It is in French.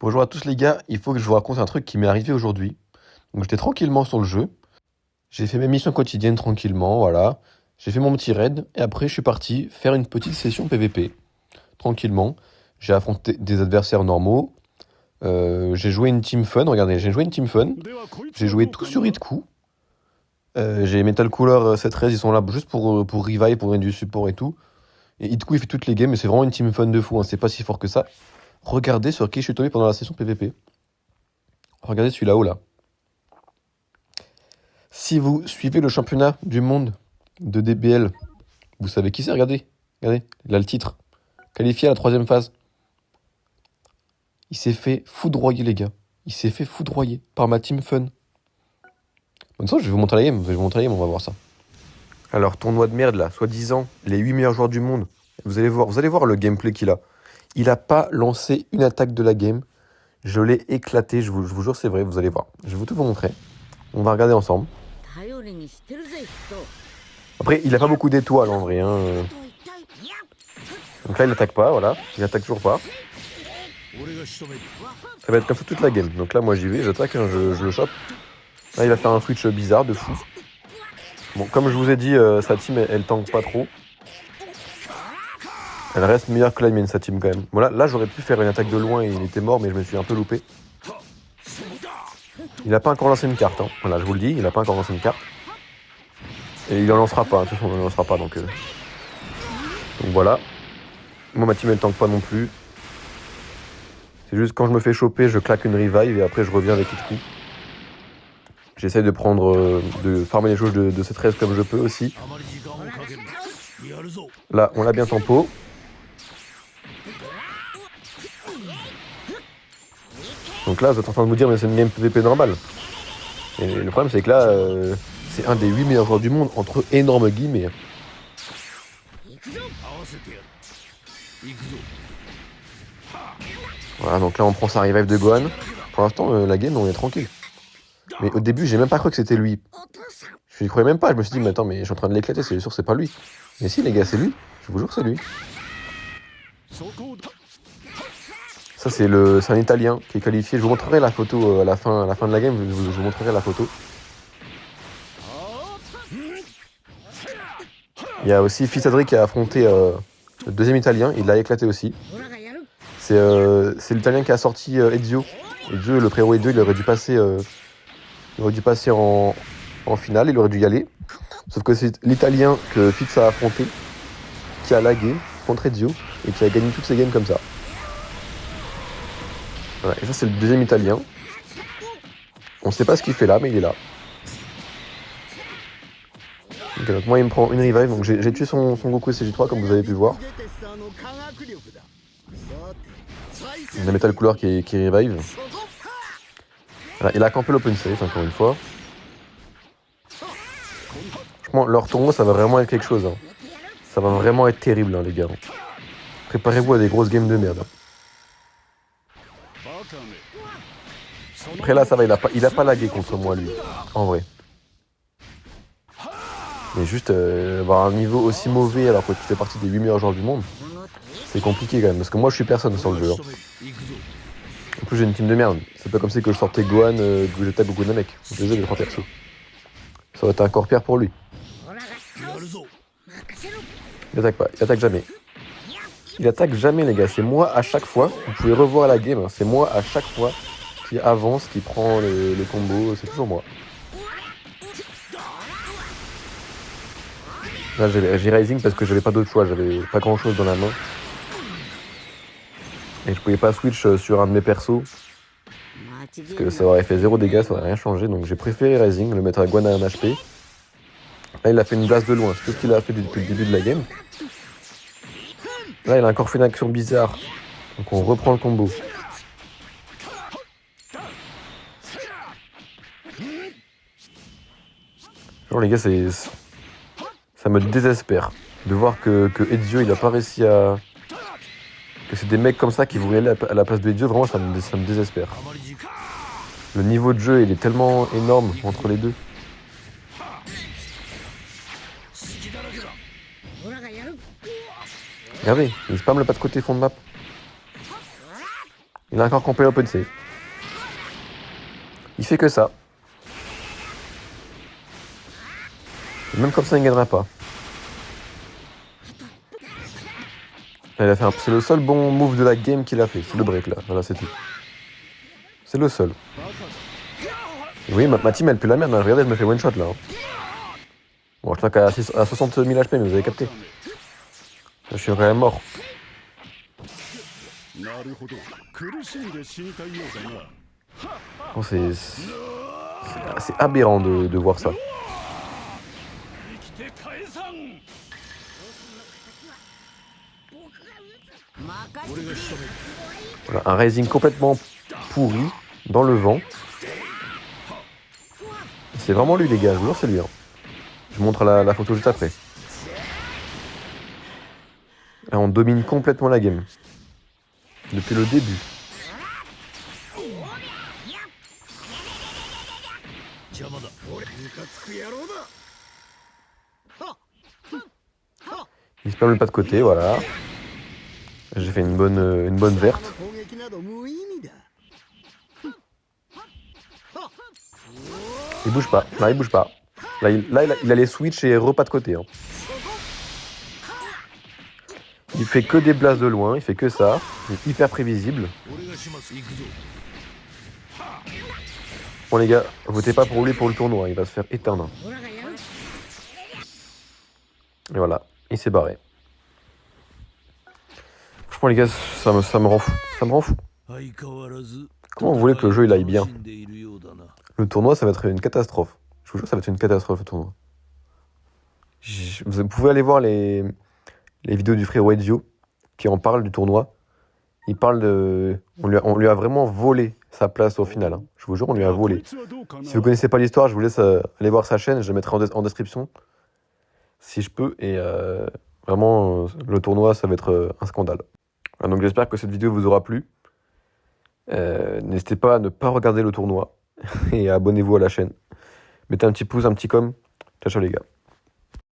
Bonjour à tous les gars, il faut que je vous raconte un truc qui m'est arrivé aujourd'hui. Donc j'étais tranquillement sur le jeu, j'ai fait mes missions quotidiennes tranquillement, voilà. J'ai fait mon petit raid et après je suis parti faire une petite session PVP. Tranquillement, j'ai affronté des adversaires normaux, j'ai joué une team fun, regardez, j'ai joué une team fun, j'ai joué tout sur Itku. J'ai Metal Cooler 713, ils sont là juste pour revive, pour donner du support et tout. Et Itku il fait toutes les games et c'est vraiment une team fun de fou, hein, c'est pas si fort que ça. Regardez sur qui je suis tombé pendant la session PVP. Regardez celui là-haut là. Si vous suivez le championnat du monde de DBL, vous savez qui c'est, regardez. Regardez, il a le titre. Qualifié à la troisième phase. Il s'est fait foudroyer, les gars. Il s'est fait foudroyer par ma team fun. Bonne chance, je vais vous montrer la game. Je vais vous montrer la game, on va voir ça. Alors, tournoi de merde là, soi-disant, les 8 meilleurs joueurs du monde. Vous allez voir le gameplay qu'il a. Il a pas lancé une attaque de la game. Je l'ai éclaté, je vous jure, c'est vrai, vous allez voir. Je vais tout vous montrer. On va regarder ensemble. Après, il a pas beaucoup d'étoiles en vrai. Donc là, il attaque pas, voilà. Il attaque toujours pas. Ça va être comme ça toute la game. Donc là, moi, j'y vais, j'attaque, je le chope. Là, il va faire un switch bizarre de fou. Bon, comme je vous ai dit, sa team, elle tank pas trop. Elle reste meilleure que la mienne, sa team, quand même. Bon, là j'aurais pu faire une attaque de loin et il était mort, mais je me suis un peu loupé. Il a pas encore lancé une carte. Hein. Voilà, je vous le dis, il a pas encore lancé une carte. Et il en lancera pas, de toute façon, il en lancera pas, donc voilà. Moi, ma team, elle tank pas non plus. C'est juste quand je me fais choper, je claque une revive et après je reviens avec Itku. J'essaye de de farmer les choses de cette 13 comme je peux aussi. Là, on l'a bien tempo. Donc là, vous êtes en train de vous dire, mais c'est une game PVP normale. Et le problème, c'est que là, c'est un des 8 meilleurs joueurs du monde, entre énormes guillemets. Voilà, donc là, on prend sa revive de Gohan. Pour l'instant, la game, on est tranquille. Mais au début, j'ai même pas cru que c'était lui. Je n'y croyais même pas. Je me suis dit, mais attends, mais je suis en train de l'éclater, c'est sûr, c'est pas lui. Mais si, les gars, c'est lui. Je vous jure que c'est lui. Ça, c'est un Italien qui est qualifié. Je vous montrerai la photo à la fin de la game. Je vous montrerai la photo. Il y a aussi Fisadri qui a affronté le deuxième Italien. Il l'a éclaté aussi. C'est l'Italien qui a sorti Ezio. Ezio, le frérot Ezio, il aurait dû passer en finale. Il aurait dû y aller. Sauf que c'est l'Italien que Fitz a affronté qui a lagué contre Ezio et qui a gagné toutes ses games comme ça. Voilà, et ça, c'est le deuxième Italien. On sait pas ce qu'il fait là, mais il est là. Okay, donc moi, il me prend une revive. Donc j'ai tué son Goku SCJ3, comme vous avez pu voir. Il a Metal Cooler qui revive. Voilà, il a campé l'open safe, encore une fois. Franchement, leur tournoi, ça va vraiment être quelque chose. Hein. Ça va vraiment être terrible, hein, les gars. Préparez-vous à des grosses games de merde. Après là, ça va, il a pas lagué contre moi, lui. En vrai. Mais juste avoir un niveau aussi mauvais alors que tu fais partie des 8 meilleurs joueurs du monde, c'est compliqué quand même. Parce que moi, je suis personne sur le jeu. Hein. En plus, j'ai une team de merde. C'est pas comme si que je sortais Gohan, Gogeta ou Gonamek. Désolé, les trois persos. Ça aurait été encore pire pour lui. Il attaque pas, il attaque jamais. Il attaque jamais, les gars. C'est moi à chaque fois. Vous pouvez revoir la game. Hein. C'est moi à chaque fois qui avance, qui prend le combo. C'est toujours moi. Là, j'ai Rising parce que j'avais pas d'autre choix. J'avais pas grand chose dans la main. Et je pouvais pas switch sur un de mes persos. Parce que ça aurait fait 0 dégâts, ça aurait rien changé. Donc j'ai préféré Rising, le mettre à Guan à 1 HP. Là, il a fait une glace de loin. C'est tout ce qu'il a fait depuis le début de la game. Là, il a encore fait une action bizarre. Donc on reprend le combo. Genre les gars, ça me désespère de voir que Ezio, il a pas réussi à... Que c'est des mecs comme ça qui vont aller à la place de Ezio, vraiment ça me désespère. Le niveau de jeu, il est tellement énorme entre les deux. Regardez, il spam le pas de côté fond de map. Il a encore complet open save. Il fait que ça. Et même comme ça, il ne gagnera pas. C'est le seul bon move de la game qu'il a fait. C'est le break là. Voilà, c'est tout. C'est le seul. Et oui, ma team elle pue la merde. Hein. Regardez, elle me fait one shot là. Hein. Bon, je crois qu'à 60 000 HP, mais vous avez capté. Je suis vraiment mort. Oh, c'est aberrant de voir ça. Voilà, un Rising complètement pourri, dans le vent. C'est vraiment lui les gars, je vous jure c'est lui. Hein. Je vous montre la photo juste après. Là, on domine complètement la game. Depuis le début. Il se permet pas de côté, voilà. J'ai fait une bonne verte. Il bouge pas. Là, il bouge pas. Là, il a les switch et repas de côté. Hein. Il fait que des blasts de loin. Il fait que ça. Il est hyper prévisible. Bon les gars, votez pas pour lui pour le tournoi. Il va se faire éteindre. Et voilà. Il s'est barré. Franchement les gars, ça me rend fou. Ça me rend fou. Comment vous voulez que le jeu il aille bien? Le tournoi, ça va être une catastrophe. Je vous jure, ça va être une catastrophe, le tournoi. Vous pouvez aller voir les vidéos du frère Wedio qui en parle du tournoi. Il parle de... On lui a vraiment volé sa place au final. Hein. Je vous jure, on lui a volé. Si vous connaissez pas l'histoire, je vous laisse aller voir sa chaîne. Je la mettrai en description. Si je peux. Et vraiment, le tournoi, ça va être un scandale. Voilà, donc j'espère que cette vidéo vous aura plu. N'hésitez pas à ne pas regarder le tournoi. Et abonnez-vous à la chaîne. Mettez un petit pouce, un petit com. Ciao, ciao les gars.